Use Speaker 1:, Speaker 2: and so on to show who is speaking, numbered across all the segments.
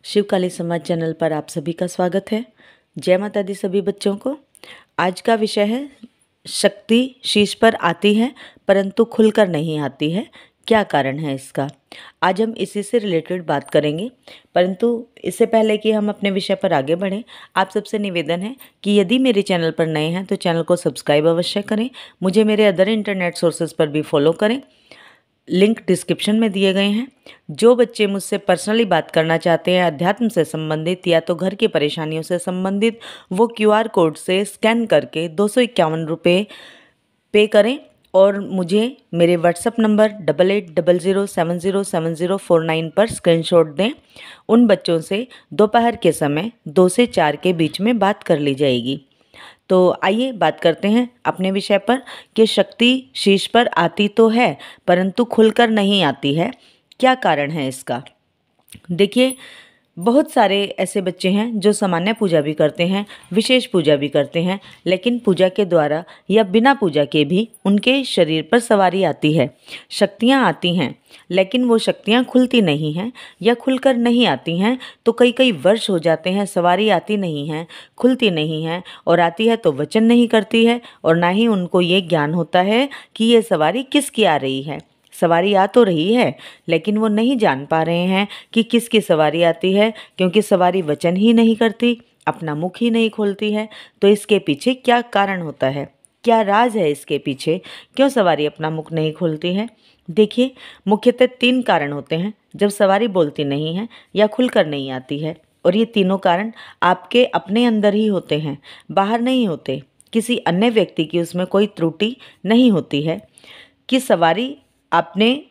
Speaker 1: शिवकाली समाज चैनल पर आप सभी का स्वागत है। जय माता दी सभी बच्चों को। आज का विषय है शक्ति शीश पर आती है परंतु खुलकर नहीं आती है, क्या कारण है इसका। आज हम इसी से रिलेटेड बात करेंगे, परंतु इससे पहले कि हम अपने विषय पर आगे बढ़ें, आप सबसे निवेदन है कि यदि मेरे चैनल पर नए हैं तो चैनल को सब्सक्राइब अवश्य करें। मुझे मेरे अदर इंटरनेट सोर्सेज पर भी फॉलो करें, लिंक डिस्क्रिप्शन में दिए गए हैं। जो बच्चे मुझसे पर्सनली बात करना चाहते हैं अध्यात्म से संबंधित या तो घर की परेशानियों से संबंधित, वो QR कोड से स्कैन करके 251 रुपये पे करें और मुझे मेरे व्हाट्सएप नंबर 8800707049 पर स्क्रीनशॉट दें। उन बच्चों से दोपहर के समय 2 से 4 के बीच में बात कर ली जाएगी। तो आइए बात करते हैं अपने विषय पर कि शक्ति शीश पर आती तो है परंतु खुलकर नहीं आती है, क्या कारण है इसका। देखिए, बहुत सारे ऐसे बच्चे हैं जो सामान्य पूजा भी करते हैं, विशेष पूजा भी करते हैं, लेकिन पूजा के द्वारा या बिना पूजा के भी उनके शरीर पर सवारी आती है, शक्तियाँ आती हैं, लेकिन वो शक्तियाँ खुलती नहीं हैं या खुलकर नहीं आती हैं। तो कई कई वर्ष हो जाते हैं, सवारी आती नहीं है, खुलती नहीं है, और आती है तो वचन नहीं करती है, और ना ही उनको ये ज्ञान होता है कि ये सवारी किसकी आ रही है। सवारी आ तो रही है लेकिन वो नहीं जान पा रहे हैं कि किसकी सवारी आती है, क्योंकि सवारी वचन ही नहीं करती, अपना मुख ही नहीं खोलती है। तो इसके पीछे क्या कारण होता है, क्या राज है इसके पीछे, क्यों सवारी अपना मुख नहीं खोलती है। देखिए, मुख्यतः 3 कारण होते हैं जब सवारी बोलती नहीं है या खुलकर नहीं आती है, और ये तीनों कारण आपके अपने अंदर ही होते हैं, बाहर नहीं होते। किसी अन्य व्यक्ति की उसमें कोई त्रुटि नहीं होती है कि सवारी अपने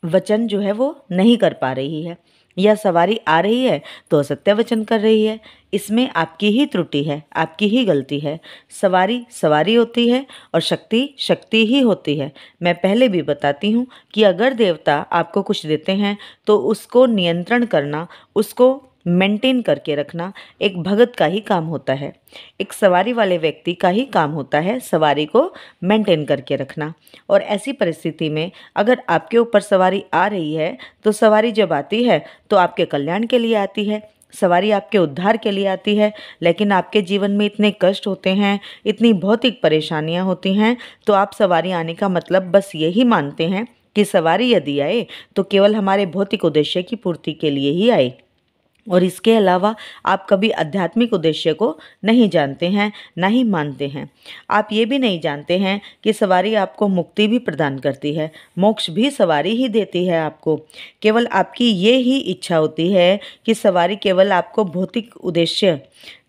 Speaker 1: वचन जो है वो नहीं कर पा रही है, या सवारी आ रही है तो असत्य वचन कर रही है। इसमें आपकी ही त्रुटि है, आपकी ही गलती है। सवारी सवारी होती है और शक्ति शक्ति ही होती है। मैं पहले भी बताती हूँ कि अगर देवता आपको कुछ देते हैं तो उसको नियंत्रण करना, उसको मेंटेन करके रखना एक भगत का ही काम होता है, एक सवारी वाले व्यक्ति का ही काम होता है सवारी को मेंटेन करके रखना। और ऐसी परिस्थिति में अगर आपके ऊपर सवारी आ रही है तो सवारी जब आती है तो आपके कल्याण के लिए आती है, सवारी आपके उद्धार के लिए आती है। लेकिन आपके जीवन में इतने कष्ट होते हैं, इतनी भौतिक परेशानियां होती हैं, तो आप सवारी आने का मतलब बस यही मानते हैं कि सवारी यदि आए तो केवल हमारे भौतिक उद्देश्य की पूर्ति के लिए ही आए, और इसके अलावा आप कभी आध्यात्मिक उद्देश्य को नहीं जानते हैं, ना ही मानते हैं। आप ये भी नहीं जानते हैं कि सवारी आपको मुक्ति भी प्रदान करती है, मोक्ष भी सवारी ही देती है आपको। केवल आपकी ये ही इच्छा होती है कि सवारी केवल आपको भौतिक उद्देश्य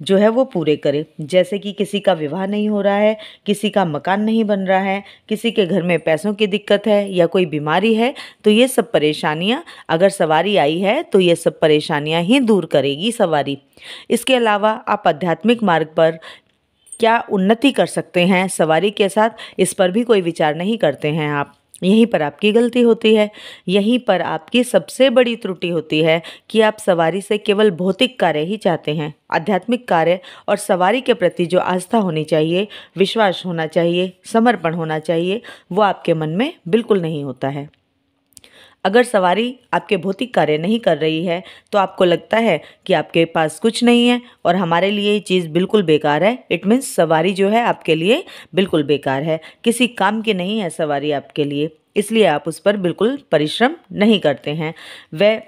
Speaker 1: जो है वो पूरे करे। जैसे कि किसी का विवाह नहीं हो रहा है, किसी का मकान नहीं बन रहा है, किसी के घर में पैसों की दिक्कत है या कोई बीमारी है, तो ये सब परेशानियां अगर सवारी आई है तो ये सब परेशानियां ही दूर करेगी सवारी। इसके अलावा आप आध्यात्मिक मार्ग पर क्या उन्नति कर सकते हैं सवारी के साथ, इस पर भी कोई विचार नहीं करते हैं आप। यहीं पर आपकी गलती होती है, यहीं पर आपकी सबसे बड़ी त्रुटि होती है कि आप सवारी से केवल भौतिक कार्य ही चाहते हैं। आध्यात्मिक कार्य और सवारी के प्रति जो आस्था होनी चाहिए, विश्वास होना चाहिए, समर्पण होना चाहिए, वो आपके मन में बिल्कुल नहीं होता है। अगर सवारी आपके भौतिक कार्य नहीं कर रही है तो आपको लगता है कि आपके पास कुछ नहीं है और हमारे लिए ये चीज़ बिल्कुल बेकार है, इट मीन्स सवारी जो है आपके लिए बिल्कुल बेकार है, किसी काम की नहीं है सवारी आपके लिए, इसलिए आप उस पर बिल्कुल परिश्रम नहीं करते हैं, व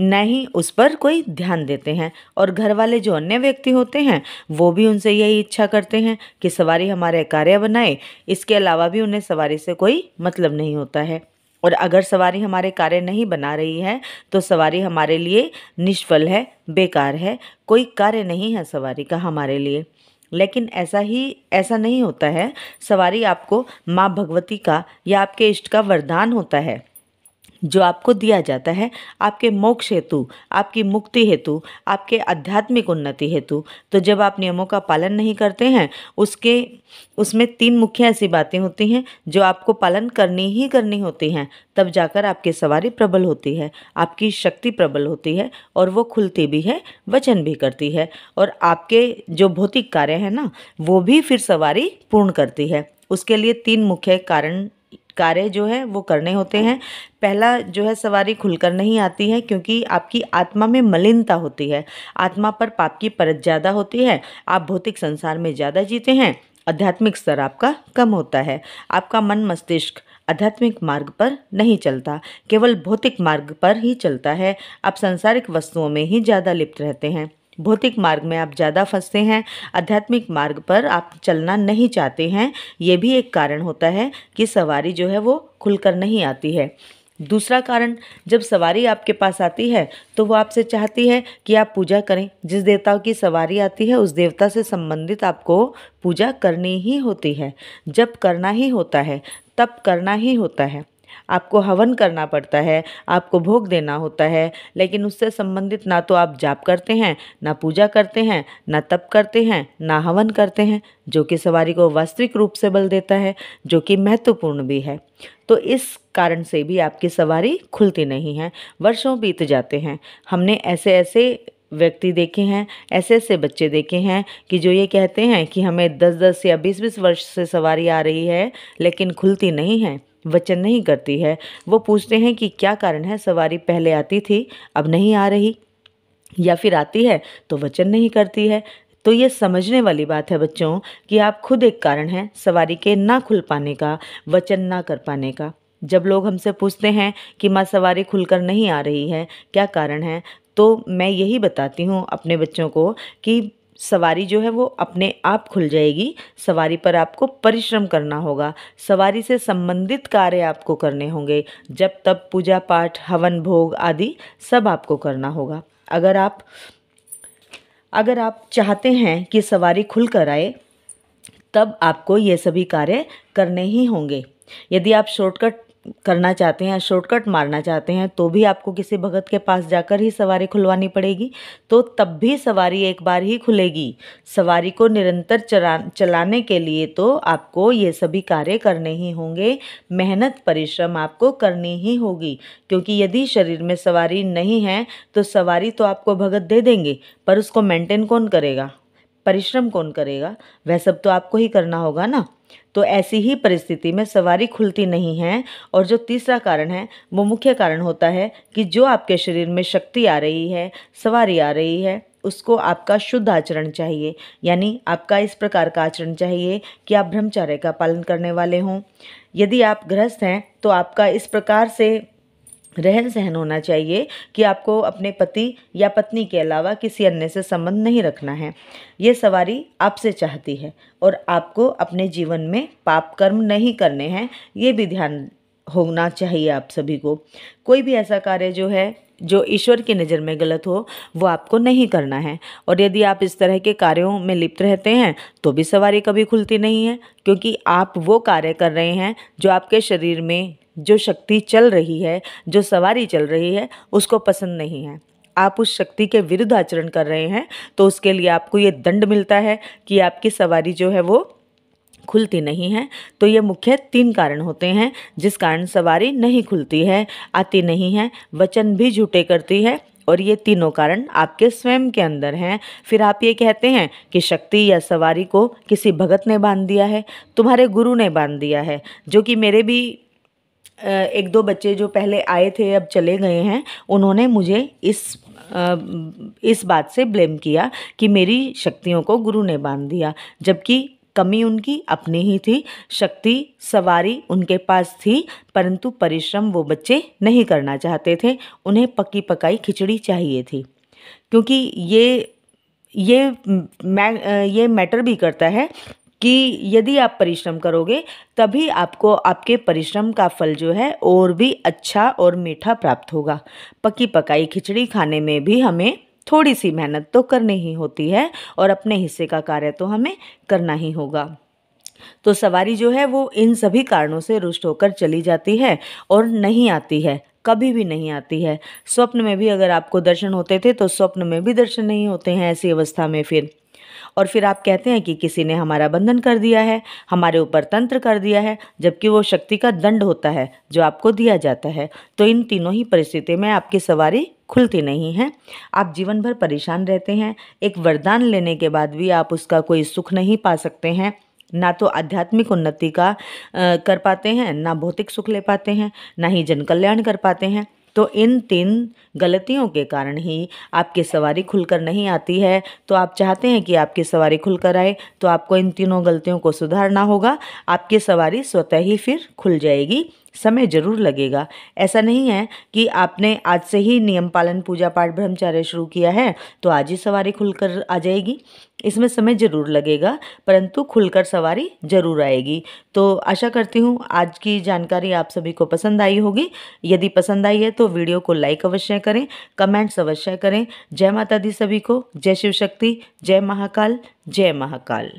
Speaker 1: न ही उस पर कोई ध्यान देते हैं। और घर वाले जो अन्य व्यक्ति होते हैं वो भी उनसे यही इच्छा करते हैं कि सवारी हमारे कार्य बनाए, इसके अलावा भी उन्हें सवारी से कोई मतलब नहीं होता है। और अगर सवारी हमारे कार्य नहीं बना रही है तो सवारी हमारे लिए निष्फल है, बेकार है, कोई कार्य नहीं है सवारी का हमारे लिए। लेकिन ऐसा नहीं होता है। सवारी आपको माँ भगवती का या आपके इष्ट का वरदान होता है जो आपको दिया जाता है आपके मोक्ष हेतु, आपकी मुक्ति हेतु, आपके आध्यात्मिक उन्नति हेतु। तो जब आप नियमों का पालन नहीं करते हैं, उसमें 3 मुख्य ऐसी बातें होती हैं जो आपको पालन करनी ही करनी होती हैं, तब जाकर आपकी सवारी प्रबल होती है, आपकी शक्ति प्रबल होती है, और वो खुलती भी है, वचन भी करती है, और आपके जो भौतिक कार्य है ना वो भी फिर सवारी पूर्ण करती है। उसके लिए 3 मुख्य कारण कार्य जो है वो करने होते हैं। पहला जो है, सवारी खुलकर नहीं आती है क्योंकि आपकी आत्मा में मलिनता होती है, आत्मा पर पाप की परत ज़्यादा होती है, आप भौतिक संसार में ज़्यादा जीते हैं, आध्यात्मिक स्तर आपका कम होता है, आपका मन मस्तिष्क आध्यात्मिक मार्ग पर नहीं चलता, केवल भौतिक मार्ग पर ही चलता है। आप सांसारिक वस्तुओं में ही ज़्यादा लिप्त रहते हैं, भौतिक मार्ग में आप ज़्यादा फंसते हैं, आध्यात्मिक मार्ग पर आप चलना नहीं चाहते हैं। ये भी एक कारण होता है कि सवारी जो है वो खुलकर नहीं आती है। दूसरा कारण, जब सवारी आपके पास आती है तो वो आपसे चाहती है कि आप पूजा करें। जिस देवता की सवारी आती है उस देवता से संबंधित आपको पूजा करनी ही होती है। जब करना ही होता है तब करना ही होता है। आपको हवन करना पड़ता है, आपको भोग देना होता है, लेकिन उससे संबंधित ना तो आप जाप करते हैं, ना पूजा करते हैं, ना तप करते हैं, ना हवन करते हैं, जो कि सवारी को वास्तविक रूप से बल देता है, जो कि महत्वपूर्ण भी है। तो इस कारण से भी आपकी सवारी खुलती नहीं है। वर्षों बीत जाते हैं, हमने ऐसे ऐसे व्यक्ति देखे हैं, ऐसे ऐसे बच्चे देखे हैं कि जो ये कहते हैं कि हमें 10-10 या 20-20 वर्ष से सवारी आ रही है लेकिन खुलती नहीं है, वचन नहीं करती है। वो पूछते हैं कि क्या कारण है, सवारी पहले आती थी अब नहीं आ रही, या फिर आती है तो वचन नहीं करती है। तो ये समझने वाली बात है बच्चों कि आप खुद एक कारण हैं सवारी के ना खुल पाने का, वचन ना कर पाने का। जब लोग हमसे पूछते हैं कि माँ सवारी खुलकर नहीं आ रही है, क्या कारण है, तो मैं यही बताती हूँ अपने बच्चों को कि सवारी जो है वो अपने आप खुल जाएगी। सवारी पर आपको परिश्रम करना होगा, सवारी से संबंधित कार्य आपको करने होंगे, जब तब पूजा पाठ हवन भोग आदि सब आपको करना होगा। अगर आप चाहते हैं कि सवारी खुल कर आए तब आपको ये सभी कार्य करने ही होंगे। यदि आप शॉर्टकट करना चाहते हैं, शॉर्टकट मारना चाहते हैं, तो भी आपको किसी भगत के पास जाकर ही सवारी खुलवानी पड़ेगी, तो तब भी सवारी एक बार ही खुलेगी। सवारी को निरंतर चलाने के लिए तो आपको ये सभी कार्य करने ही होंगे, मेहनत परिश्रम आपको करनी ही होगी। क्योंकि यदि शरीर में सवारी नहीं है तो सवारी तो आपको भगत दे देंगे, पर उसको मेंटेन कौन करेगा, परिश्रम कौन करेगा, वह सब तो आपको ही करना होगा ना। तो ऐसी ही परिस्थिति में सवारी खुलती नहीं है। और जो तीसरा कारण है वो मुख्य कारण होता है कि जो आपके शरीर में शक्ति आ रही है, सवारी आ रही है, उसको आपका शुद्ध आचरण चाहिए। यानी आपका इस प्रकार का आचरण चाहिए कि आप ब्रह्मचर्य का पालन करने वाले हों। यदि आप गृहस्थ हैं तो आपका इस प्रकार से रहन सहन होना चाहिए कि आपको अपने पति या पत्नी के अलावा किसी अन्य से संबंध नहीं रखना है। ये सवारी आपसे चाहती है और आपको अपने जीवन में पाप कर्म नहीं करने हैं, ये भी ध्यान होना चाहिए आप सभी को। कोई भी ऐसा कार्य जो है जो ईश्वर की नज़र में गलत हो वो आपको नहीं करना है। और यदि आप इस तरह के कार्यों में लिप्त रहते हैं तो भी सवारी कभी खुलती नहीं है, क्योंकि आप वो कार्य कर रहे हैं जो आपके शरीर में जो शक्ति चल रही है, जो सवारी चल रही है, उसको पसंद नहीं है। आप उस शक्ति के विरुद्ध आचरण कर रहे हैं, तो उसके लिए आपको ये दंड मिलता है कि आपकी सवारी जो है वो खुलती नहीं है। तो ये मुख्य 3 कारण होते हैं जिस कारण सवारी नहीं खुलती है, आती नहीं है, वचन भी झूठे करती है, और ये तीनों कारण आपके स्वयं के अंदर हैं। फिर आप ये कहते हैं कि शक्ति या सवारी को किसी भगत ने बांध दिया है, तुम्हारे गुरु ने बांध दिया है। जो कि मेरे भी 1-2 बच्चे जो पहले आए थे अब चले गए हैं, उन्होंने मुझे इस बात से ब्लेम किया कि मेरी शक्तियों को गुरु ने बांध दिया, जबकि कमी उनकी अपनी ही थी। शक्ति सवारी उनके पास थी, परंतु परिश्रम वो बच्चे नहीं करना चाहते थे, उन्हें पकी पकाई खिचड़ी चाहिए थी। क्योंकि ये मैटर भी करता है कि यदि आप परिश्रम करोगे तभी आपको आपके परिश्रम का फल जो है और भी अच्छा और मीठा प्राप्त होगा। पकी पकाई खिचड़ी खाने में भी हमें थोड़ी सी मेहनत तो करनी ही होती है और अपने हिस्से का कार्य तो हमें करना ही होगा। तो सवारी जो है वो इन सभी कारणों से रुष्ट होकर चली जाती है और नहीं आती है, कभी भी नहीं आती है। स्वप्न में भी अगर आपको दर्शन होते थे तो स्वप्न में भी दर्शन नहीं होते हैं ऐसी अवस्था में। फिर आप कहते हैं कि किसी ने हमारा बंधन कर दिया है, हमारे ऊपर तंत्र कर दिया है, जबकि वो शक्ति का दंड होता है जो आपको दिया जाता है। तो इन तीनों ही परिस्थिति में आपकी सवारी खुलती नहीं है। आप जीवन भर परेशान रहते हैं, एक वरदान लेने के बाद भी आप उसका कोई सुख नहीं पा सकते हैं। ना तो आध्यात्मिक उन्नति का कर पाते हैं, ना भौतिक सुख ले पाते हैं, ना ही जन कल्याण कर पाते हैं। तो इन 3 गलतियों के कारण ही आपकी सवारी खुलकर नहीं आती है। तो आप चाहते हैं कि आपकी सवारी खुलकर आए, तो आपको इन तीनों गलतियों को सुधारना होगा। आपकी सवारी स्वतः ही फिर खुल जाएगी, समय जरूर लगेगा। ऐसा नहीं है कि आपने आज से ही नियम पालन, पूजा पाठ, ब्रह्मचर्य शुरू किया है तो आज ही सवारी खुलकर आ जाएगी। इसमें समय जरूर लगेगा, परंतु खुलकर सवारी जरूर आएगी। तो आशा करती हूँ आज की जानकारी आप सभी को पसंद आई होगी। यदि पसंद आई है तो वीडियो को लाइक अवश्य करें, कमेंट्स अवश्य करें। जय माता दी सभी को। जय शिव शक्ति, जय महाकाल, जय महाकाल।